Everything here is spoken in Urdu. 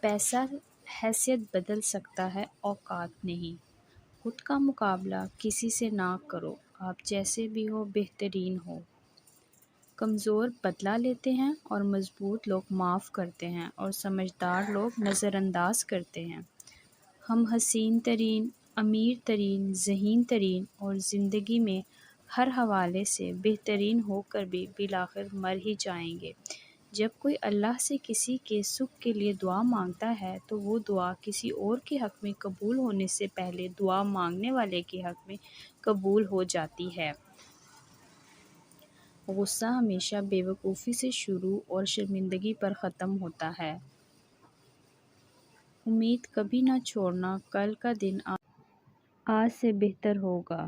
پیسہ حیثیت بدل سکتا ہے، اوقات نہیں۔ خود کا مقابلہ کسی سے نہ کرو، آپ جیسے بھی ہو بہترین ہو۔ کمزور بدلہ لیتے ہیں اور مضبوط لوگ معاف کرتے ہیں اور سمجھدار لوگ نظر انداز کرتے ہیں۔ ہم حسین ترین، امیر ترین، ذہین ترین اور زندگی میں ہر حوالے سے بہترین ہو کر بھی بالآخر مر ہی جائیں گے۔ جب کوئی اللہ سے کسی کے سکھ کے لیے دعا مانگتا ہے تو وہ دعا کسی اور کے حق میں قبول ہونے سے پہلے دعا مانگنے والے کے حق میں قبول ہو جاتی ہے۔ غصہ ہمیشہ بے وقوفی سے شروع اور شرمندگی پر ختم ہوتا ہے۔ امید کبھی نہ چھوڑنا، کل کا دن آج سے بہتر ہوگا۔